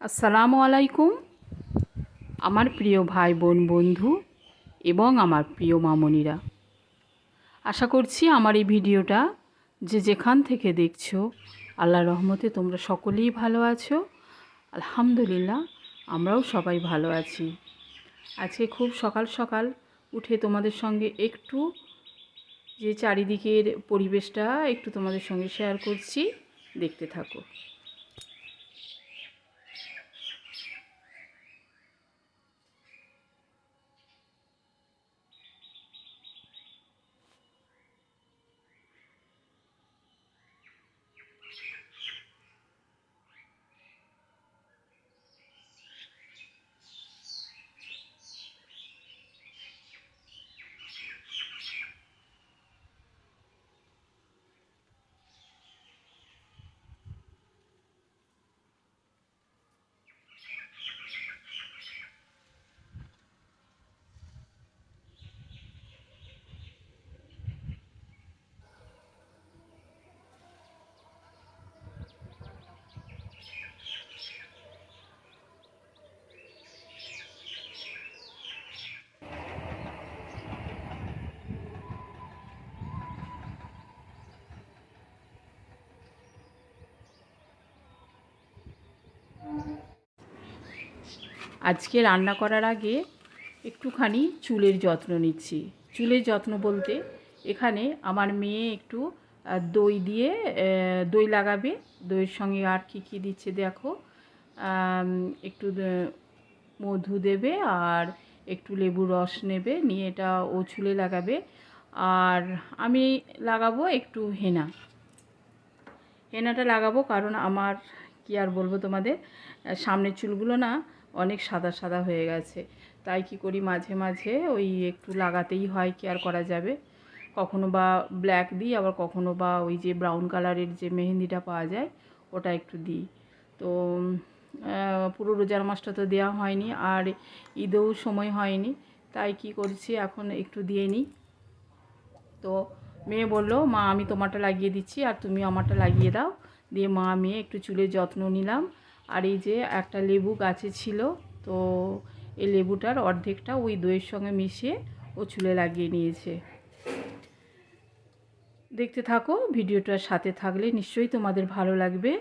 আসসালামু আলাইকুম। আমার প্রিয় ভাই বোন বন্ধু এবং আমার প্রিয় মামনিরা, আশা করছি আমার এই ভিডিওটা যে যেখান থেকে দেখছো আল্লাহর রহমতে তোমরা সকলেই ভালো আছো। আলহামদুলিল্লাহ, আমরাও সবাই ভালো আছি। আজকে খুব সকাল সকাল উঠে তোমাদের সঙ্গে একটু যে চারিদিকের পরিবেশটা একটু তোমাদের সঙ্গে শেয়ার করছি, দেখতে থাকো। আজকে রান্না করার আগে একটুখানি চুলের যত্ন নিচ্ছি। চুলের যত্ন বলতে এখানে আমার মেয়ে একটু দই দিয়ে দই লাগাবে। দইয়ের সঙ্গে আর কী দিচ্ছে দেখো, একটু মধু দেবে আর একটু লেবুর রস নেবে, নিয়ে এটা ও চুলে লাগাবে। আর আমি লাগাবো একটু হেনাটা লাগাবো, কারণ আমার কি আর বলবো তোমাদের, সামনের চুলগুলো না অনেক সাদা সাদা হয়ে গেছে। তাই কি করি, মাঝে মাঝে ওই একটু লাগাতেই হয়, কি আর করা যাবে। কখনো বা ব্ল্যাক দিই, আবার কখনো বা ওই যে ব্রাউন কালারের যে মেহেন্দিটা পাওয়া যায় ওটা একটু দিই। তো পুরো রোজার মাসটা তো দেওয়া হয়নি, আর ঈদেও সময় হয়নি, তাই কি করছি এখন একটু দিয়ে নিই। তো মেয়ে বললো, মা আমি তোমারটা লাগিয়ে দিচ্ছি আর তুমি আমারটা লাগিয়ে দাও। দিয়ে মা মেয়ে একটু চুলের যত্ন নিলাম। আর এই যে একটা লেবু গাছে ছিল, তো এই লেবুটার অর্ধেকটা ওই দইয়ের সঙ্গে মিশিয়ে ও চুলে লাগিয়ে নিয়েছে। দেখতে থাকো, ভিডিওটার সাথে থাকলে নিশ্চয়ই তোমাদের ভালো লাগবে।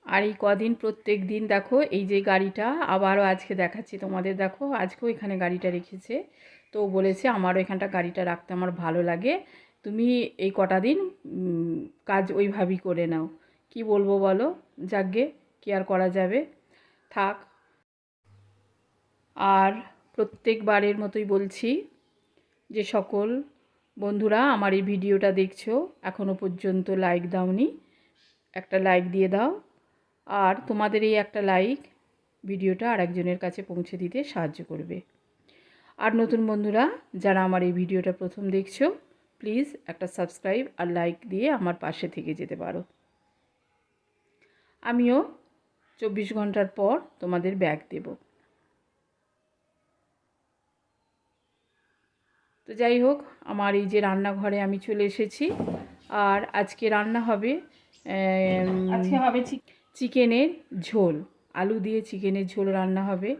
আর এই কদিন প্রত্যেক দিন দেখো, এই যে গাড়িটা আবারও আজকে দেখাচ্ছি তোমাদের, দেখো আজকেও এখানে গাড়িটা রেখেছে। তো বলেছে আমারও এখানটা গাড়িটা রাখতে আমার ভালো লাগে, তুমি এই কটা দিন কাজ ওইভাবেই করে নাও। কি বলবো বলো, যাকগে, কি আর করা যাবে, থাক। আর প্রত্যেকবারের মতোই বলছি, যে সকল বন্ধুরা আমার এই ভিডিওটা দেখছো এখনও পর্যন্ত লাইক দাওনি, একটা লাইক দিয়ে দাও। আর তোমাদের এই একটা লাইক ভিডিওটা আরেকজনের কাছে পৌঁছে দিতে সাহায্য করবে। আর নতুন বন্ধুরা যারা আমার এই ভিডিওটা প্রথম দেখছো, প্লিজ একটা সাবস্ক্রাইব আর লাইক দিয়ে আমার পাশে থেকে যেতে পারো। আমিও 24 ঘন্টার পর তোমাদের ব্যাগ দেব। তো যাই হোক, আমার এই যে রান্নাঘরে আমি চলে এসেছি। আর আজকে রান্না হবে চিকেনের ঝোল, আলু দিয়ে চিকেনের ঝোল রান্না হবে।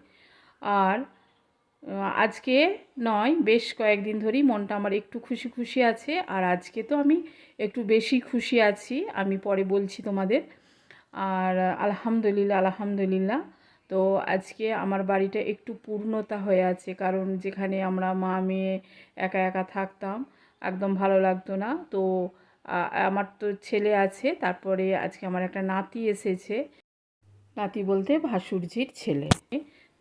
আর আজকে নয়, বেশ কয়েকদিন ধরেই মনটা আমার একটু খুশি খুশি আছে, আর আজকে তো আমি একটু বেশি খুশি আছি, আমি পরে বলছি তোমাদের। আর আলহামদুলিল্লাহ আলহামদুলিল্লাহ, তো আজকে আমার বাড়িটা একটু পূর্ণতা হয়ে আছে, কারণ যেখানে আমরা মা মেয়ে একা একা থাকতাম একদম ভালো লাগতো না। তো আমার তো ছেলে আছে, তারপরে আজকে আমার একটা নাতি এসেছে, নাতি বলতে ভাসুরজির ছেলে।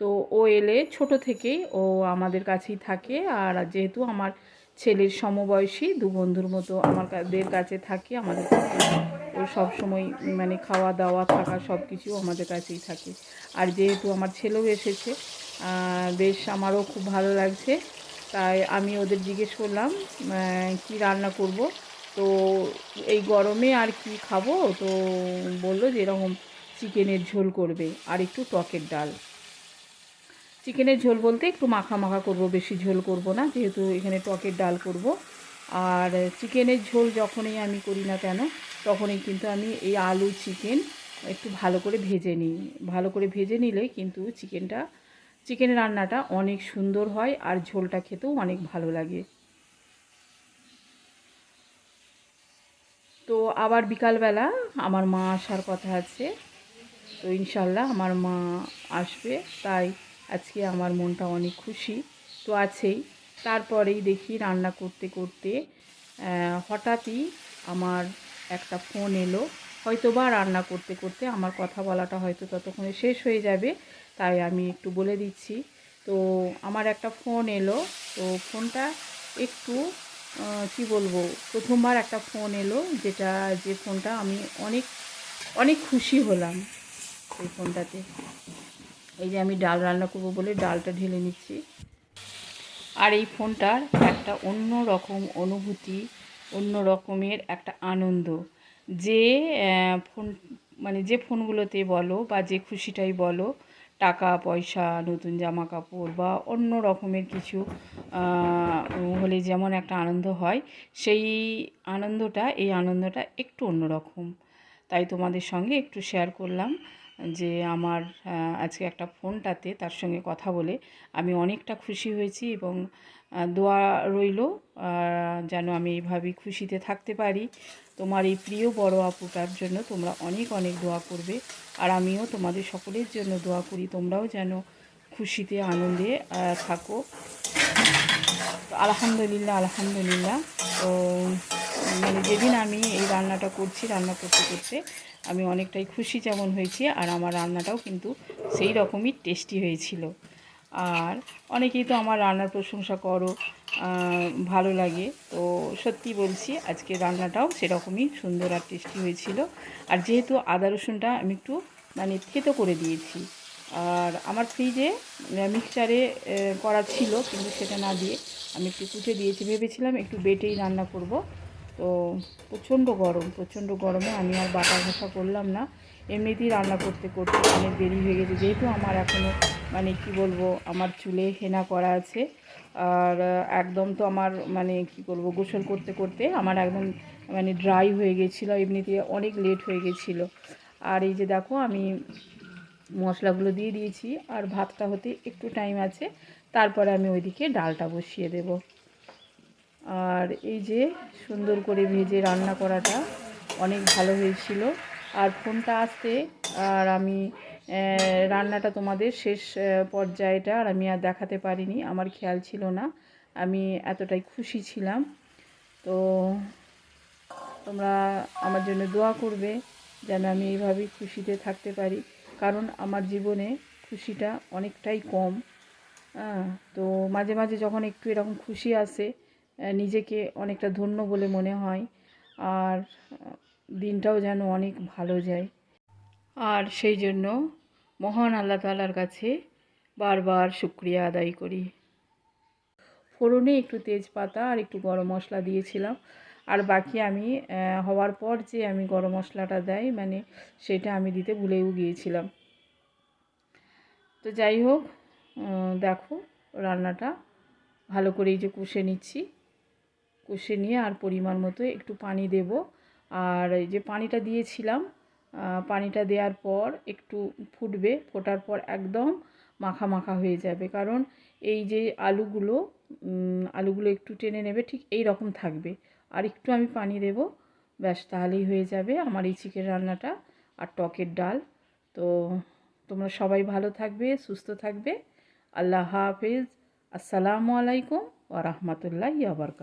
তো ও এলে ছোট থেকেই ও আমাদের কাছেই থাকে, আর যেহেতু আমার ছেলের সমবয়সী দু বন্ধুর মতো আমাদের কাছে থাকে, আমাদের কাছে ও সবসময় মানে খাওয়া দাওয়া থাকা সব কিছু আমাদের কাছেই থাকে। আর যেহেতু আমার ছেলেও এসেছে, বেশ আমারও খুব ভালো লাগছে। তাই আমি ওদের জিজ্ঞেস করলাম কি রান্না করব। তো এই গরমে আর কি খাবো, তো বললো যে এরকম চিকেনের ঝোল করবে আর একটু টকের ডাল। চিকেনের ঝোল বলতে একটু মাখা মাখা করব, বেশি ঝোল করব না, যেহেতু এখানে টকের ডাল করব। আর চিকেনের ঝোল যখনই আমি করি না কেন, তখনই কিন্তু আমি এই আলু চিকেন একটু ভালো করে ভেজে নিই। ভালো করে ভেজে নিলে কিন্তু চিকেনের রান্নাটা অনেক সুন্দর হয় আর ঝোলটা খেতেও অনেক ভালো লাগে। তো আবার বিকালবেলা আমার মা আসার কথা আছে। তো ইনশাল্লাহ আমার মা আসবে, তাই আজকে আমার মনটা অনেক খুশি তো আছেই। তারপরেই দেখি রান্না করতে করতে হঠাৎই আমার একটা ফোন এলো। হয়তো বা রান্না করতে করতে আমার কথা বলাটা হয়তো ততক্ষণে শেষ হয়ে যাবে, তাই আমি একটু বলে দিচ্ছি। তো আমার একটা ফোন এলো। তো ফোনটা একটু কি বলবো, প্রথমবার একটা ফোন এলো, যে ফোনটা আমি অনেক অনেক খুশি হলাম এই ফোনটাতে। এই যে আমি ডাল রান্না করব বলে ডালটা ঢেলে নিচ্ছি। আর এই ফোনটার একটা অন্য রকম অনুভূতি, অন্য রকমের একটা আনন্দ। যে ফোন মানে যে ফোনগুলোতে বলো বা যে খুশিটাই বলো, টাকা পয়সা, নতুন জামা কাপড় বা অন্য রকমের কিছু হলে যেমন একটা আনন্দ হয়, সেই এই আনন্দটা একটু অন্য রকম। তাই তোমাদের সঙ্গে একটু শেয়ার করলাম যে আমার আজকে একটা ফোনটাতে তার সঙ্গে কথা বলে আমি অনেকটা খুশি হয়েছি, এবং দোয়া রইল যেন আমি এইভাবেই খুশিতে থাকতে পারি। তোমার এই প্রিয় বড় আপুটার জন্য তোমরা অনেক অনেক দোয়া করবে, আর আমিও তোমাদের সকলের জন্য দোয়া করি তোমরাও যেন খুশিতে আনন্দে থাকো। তো আলহামদুলিল্লাহ আলহামদুলিল্লাহ। তো মানে যেদিন আমি এই রান্নাটা করছি, রান্না করতে করতে আমি অনেকটাই খুশি যেমন হয়েছি, আর আমার রান্নাটাও কিন্তু সেই রকমই টেস্টি হয়েছিল। আর অনেকেই তো আমার রান্নার প্রশংসা করো, ভালো লাগে। তো সত্যি বলছি আজকে রান্নাটাও সেরকমই সুন্দর আর টেস্টি হয়েছিল। আর যেহেতু আদা রসুনটা আমি একটু মানে থেতো করে দিয়েছি, আর আমার ফ্রিজে মিক্সচারে করা ছিল, কিন্তু সেটা না দিয়ে আমি একটু কুচে দিয়েছি। ভেবেছিলাম একটু বেটেই রান্না করব। তো প্রচণ্ড গরমে আমি আর বাটা ঘষা করলাম না। এমনিতেই রান্না করতে করতে অনেক দেরি হয়ে গেছে, যেহেতু আমার এখনও মানে কি বলবো, আমার চুলে হেনা করা আছে। আর একদম তো আমার মানে কি বলবো, গোসল করতে করতে আমার একদম মানে ড্রাই হয়ে গেছিলো, এমনিতে অনেক লেট হয়ে গেছিলো। আর এই যে দেখো আমি মশলাগুলো দিয়ে দিয়েছি, আর ভাতটা হতে একটু টাইম আছে, তারপরে আমি ওইদিকে ডালটা বসিয়ে দেব। আর এই যে সুন্দর করে ভেজে রান্না করাটা অনেক ভালো হয়েছিল। আর ফোনটা আসতে আর আমি রান্নাটা তোমাদের শেষ পর্যায়টা আর আমি আর দেখাতে পারিনি, আমার খেয়াল ছিল না, আমি এতটাই খুশি ছিলাম। তো তোমরা আমার জন্য দোয়া করবে যেন আমি এইভাবেই খুশিতে থাকতে পারি, কারণ আমার জীবনে খুশিটা অনেকটাই কম। তো মাঝে মাঝে যখন একটু এরকম খুশি আসে, নিজেকে অনেকটা ধন্য বলে মনে হয়, আর দিনটাও যেন অনেক ভালো যায়। আর সেই জন্য মহান আল্লাহ তাআলার কাছে বারবার শুকরিয়া আদায় করি। ফোড়নে একটু তেজপাতা আর একটু গরম মশলা দিয়েছিলাম, আর বাকি আমি হওয়ার পর যে আমি গরম মশলাটা দেয় মানে সেটা আমি দিতে ভুলেও গিয়েছিলাম। তো যাই হোক, দেখো রান্নাটা ভালো করে এই যে কষে নিচ্ছি, কষে নিয়ে আর পরিমাণ মতো একটু পানি দেব। আর এই যে পানিটা দিয়েছিলাম, পানিটা দেওয়ার পর একটু ফুটবে, ফোটার পর একদম মাখা মাখা হয়ে যাবে, কারণ এই যে আলুগুলো একটু টেনে নেবে, ঠিক এই রকম থাকবে। আর একটু আমি পানি দেব, ব্যাস তাহলেই হয়ে যাবে আমার এই চিকেন রান্নাটা আর টকের ডাল। তো তোমরা সবাই ভালো থাকবে, সুস্থ থাকবে। আল্লাহ হাফেজ। আসসালামু আলাইকুম ওয়া রাহমাতুল্লাহি ওয়া বারাকাতুহু।